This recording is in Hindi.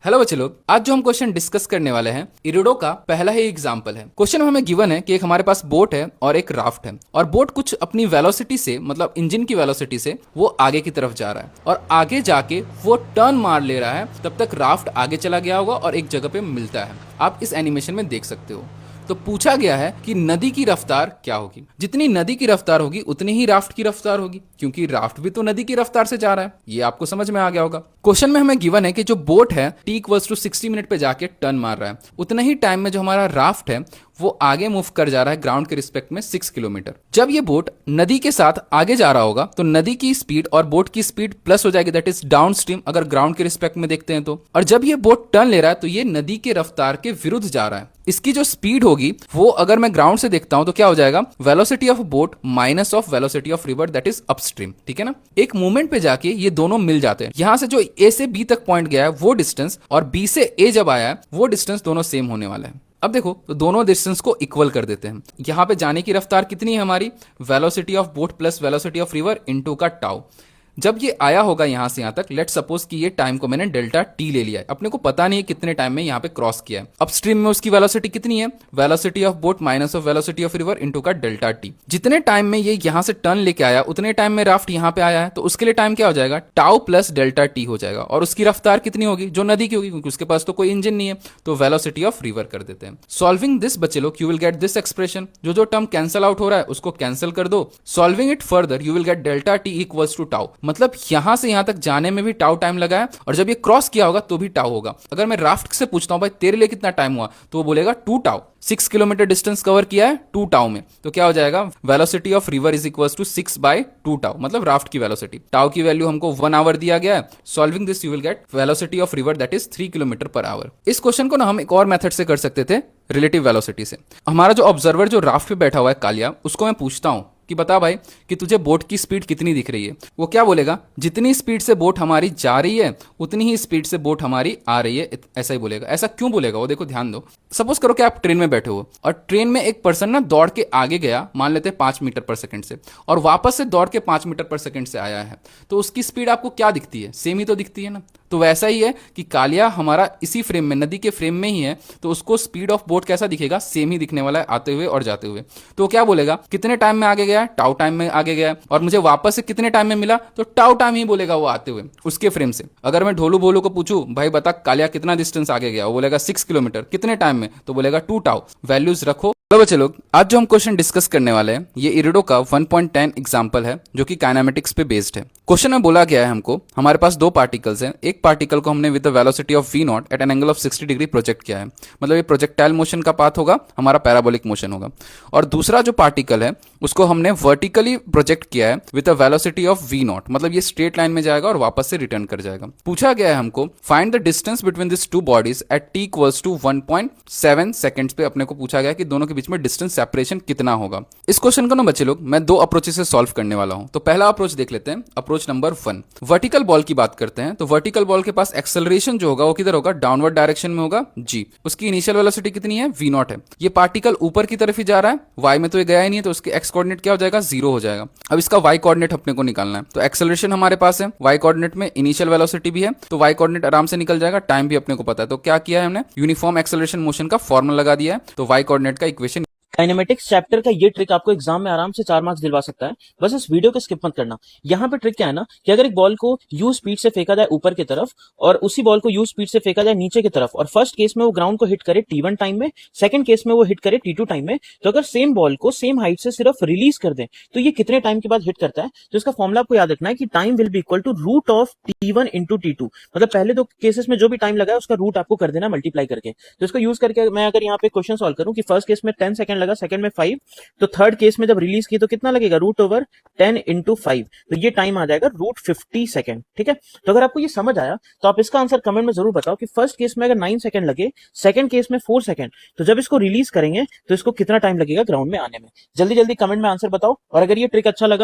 हेलो बच्चे लोग, आज जो हम क्वेश्चन डिस्कस करने वाले हैं इरिडो का पहला ही एग्जांपल है। क्वेश्चन में हमें गिवन है कि एक हमारे पास बोट है और एक राफ्ट है और बोट कुछ अपनी वेलोसिटी से मतलब इंजन की वेलोसिटी से वो आगे की तरफ जा रहा है और आगे जाके वो टर्न मार ले रहा है। तब तक राफ्ट आगे चला गया होगा और एक जगह पे मिलता है। आप इस एनिमेशन में देख सकते हो। तो पूछा गया है कि नदी की रफ्तार क्या होगी। जितनी नदी की रफ्तार होगी उतनी ही राफ्ट की रफ्तार होगी, क्योंकि राफ्ट भी तो नदी की रफ्तार से जा रहा है। ये आपको समझ में आ गया होगा। क्वेश्चन में हमें गिवन है कि जो बोट है t=60 मिनट पे जाके टर्न मार रहा है, उतना ही टाइम में जो हमारा राफ्ट है वो आगे मूव कर जा रहा है ग्राउंड के रिस्पेक्ट में 6 किलोमीटर। जब ये बोट नदी के साथ आगे जा रहा होगा तो नदी की स्पीड और बोट की स्पीड प्लस हो जाएगी, दैट इज डाउन स्ट्रीम, अगर ग्राउंड के रिस्पेक्ट में देखते हैं तो। और जब ये बोट टर्न ले रहा है तो ये नदी के रफ्तार के विरुद्ध जा रहा है। इसकी जो स्पीड होगी वो अगर मैं ग्राउंड से देखता हूं तो क्या हो जाएगा, velocity of boat minus of velocity of river, that is upstream. ठीक है ना। एक मूवमेंट पे जाके ये दोनों मिल जाते हैं। यहां से जो ए से बी तक पॉइंट गया है वो डिस्टेंस और बी से ए जब आया है वो डिस्टेंस दोनों सेम होने वाला है। अब देखो तो दोनों डिस्टेंस को इक्वल कर देते हैं। यहां पे जाने की रफ्तार कितनी है हमारी, velocity of boat plus velocity of river into का टाउ। जब ये आया होगा यहां से यहां तक, लेट सपोज कि ये टाइम को मैंने डेल्टा टी ले लिया है। अपने को पता नहीं है कितने टाइम में यहां पे क्रॉस किया है। अपस्ट्रीम में उसकी वेलोसिटी कितनी है, velocity of boat minus of velocity of river into का डेल्टा टी। जितने टाइम में ये यहां से टर्न लेके आया उतने टाइम में राफ्ट यहां पे आया है, तो उसके लिए टाइम क्या हो जाएगा, टाउ प्लस डेल्टा टी हो जाएगा। और उसकी रफ्तार कितनी होगी, जो नदी की होगी, क्योंकि उसके पास तो कोई इंजन नहीं है, तो वेलोसिटी ऑफ रिवर कर देते हैं। सॉल्विंग दिस बच्चे लोग you will get this expression. जो टर्म कैंसल आउट हो रहा है उसको कैंसिल कर दो। Solving it further you will get delta T equals to tau. मतलब यहां से यहां तक जाने में भी टाउ टाइम लगा है और जब ये क्रॉस किया होगा तो भी टाउ होगा। अगर मैं राफ्ट से पूछता हूं भाई तेरे लिए कितना टाइम हुआ, तो वो बोलेगा 2 टाउ। 6 किलोमीटर डिस्टेंस कवर किया है 2 टाउ में, तो क्या हो जाएगा, velocity of river is equals to 6/2 tau, मतलब राफ्ट की वेलोसिटी। टाउ की वैल्यू हमको 1 आवर दिया गया है। Solving this you will get velocity of river that is 3 kilometre per hour. इस क्वेश्चन को ना हम एक और मेथड से कर सकते थे, रिलेटिव वेलोसिटी से। हमारा जो ऑब्जर्वर जो राफ्ट पे बैठा हुआ है कालिया, उसको मैं पूछता हूं कि बता भाई कि तुझे बोट की स्पीड कितनी दिख रही है। वो क्या बोलेगा, जितनी स्पीड से बोट हमारी जा रही है उतनी ही स्पीड से बोट हमारी आ रही है, ऐसा ही बोलेगा। ऐसा क्यों बोलेगा वो देखो, ध्यान दो। सपोज करो कि आप ट्रेन में बैठे हो और ट्रेन में एक पर्सन ना दौड़ के आगे गया, मान लेते हैं 5 मीटर पर सेकंड से, और वापस से दौड़ के 5 मीटर पर सेकंड से आया है, तो उसकी स्पीड आपको क्या दिखती है, सेम ही तो दिखती है ना। तो वैसा ही है कि कालिया हमारा इसी फ्रेम में, नदी के फ्रेम में ही है, तो उसको स्पीड ऑफ बोट कैसा दिखेगा, सेम ही दिखने वाला है आते हुए और जाते हुए। तो क्या बोलेगा, कितने टाइम में आगे गया, टाउ टाइम में आगे गया, और मुझे वापस से कितने टाइम में मिला, तो टाउ टाइम ही बोलेगा वो आते हुए उसके फ्रेम से। अगर मैं ढोलू भोलू को पूछूं भाई बता कालिया कितना डिस्टेंस आगे गया, वो बोलेगा 6 किलोमीटर, कितने टाइम में, तो बोलेगा 2 टाउ। वैल्यूज रखो। तो बच्चे लोग, आज जो हम क्वेश्चन डिस्कस करने वाले हैं ये इरिडो का 1.10 एग्जांपल है जो कि काइनेमेटिक्स पे बेस्ड है। क्वेश्चन में बोला गया है हमको, हमारे पास 2 पार्टिकल्स हैं। एक पार्टिकल को हमने with the velocity of v not at an angle of 60 degree project किया है, मतलब ये प्रोजेक्टाइल मोशन का पाथ होगा, हमारा पैराबोलिक मोशन होगा। और दूसरा जो पार्टिकल है उसको हमने वर्टिकली प्रोजेक्ट किया है with the velocity of v not, मतलब ये स्ट्रेट लाइन में जाएगा और वापस से रिटर्न कर जाएगा। पूछा गया है हमको find the distance between this 2 bodies at t equals to 1.7 seconds पे। अपने को पूछा गया कि दोनों के बीच में डिस्टेंस सेपरेशन कितना होगा। इस क्वेश्चन को ना बच्चे लोग मैं 2 अप्रोचेस से सॉल्व करने वाला हूं। तो पहला अप्रोच देख लेते हैं, अप्रोच नंबर 1। वर्टिकल बॉल की बात करते हैं तो वर्टिकल बॉल के पास एक्सेलरेशन जो होगा वो किधर होगा, डाउनवर्ड डायरेक्शन में होगा g। उसकी इनिशियल वेलोसिटी कितनी है, v नॉट है। ये पार्टिकल ऊपर की तरफ ही जा रहा है, y में तो ये गया ही नहीं है, तो उसके x कोऑर्डिनेट क्या हो जाएगा, 0 हो जाएगा। अब इसका y कोऑर्डिनेट अपने को निकालना है, तो एक्सेलरेशन हमारे पास है, y कोऑर्डिनेट में इनिशियल वेलोसिटी भी है, तो y कोऑर्डिनेट आराम से निकल जाएगा। टाइम भी अपने को पता है, तो क्या किया है हमने, यूनिफॉर्म एक्सेलरेशन मोशन का फॉर्मूला लगा दिया है, तो y कोऑर्डिनेट का इक्वेशन। काइनेमेटिक्स चैप्टर का ये ट्रिक आपको एग्जाम में आराम से 4 मार्क्स दिलवा सकता है। बस इस वीडियो को स्किप मत करना। यहाँ पे ट्रिक क्या है ना कि अगर एक बॉल को यू स्पीड से फेंका जाए ऊपर की तरफ और उसी बॉल को यू स्पीड से फेंका जाए नीचे की तरफ, और फर्स्ट केस में वो ग्राउंड को हिट करे t1 टाइम में, सेकंड केस में वो हिट करे t2 टाइम में, तो अगर सेम बॉल को सेम हाइट से सिर्फ रिलीज कर दें तो ये कितने टाइम के बाद हिट करता है। तो इसका फॉर्मुला आपको याद रखना है कि time will be equal to root of t1 into t2, मतलब पहले 2 केसेस में जो भी टाइम लगा है उसका रूट आपको कर देना मल्टीप्लाई करके। तो इसको यूज करके मैं अगर यहाँ पे क्वेश्चन सॉल्व करूं कि फर्स्ट केस में 10 सेकंड लगा, सेकंड में 5, तो थर्ड केस में जब रिलीज की तो कितना लगेगा, रूट ओवर 10 इंटू 5, तो ये टाइम आ जाएगा रूट 50 सेकंड। ठीक है, तो अगर आपको ये समझ आया तो आप इसका आंसर कमेंट में जरूर बताओ कि फर्स्ट केस में अगर 9 सेकंड लगे, सेकंड केस में 4 सेकंड, तो जब इसको रिलीज करेंगे तो इसको कितना टाइम लगेगा ग्राउंड में आने में। जल्दी जल्दी कमेंट में आंसर बताओ। और अगर ये ट्रिक अच्छा लगा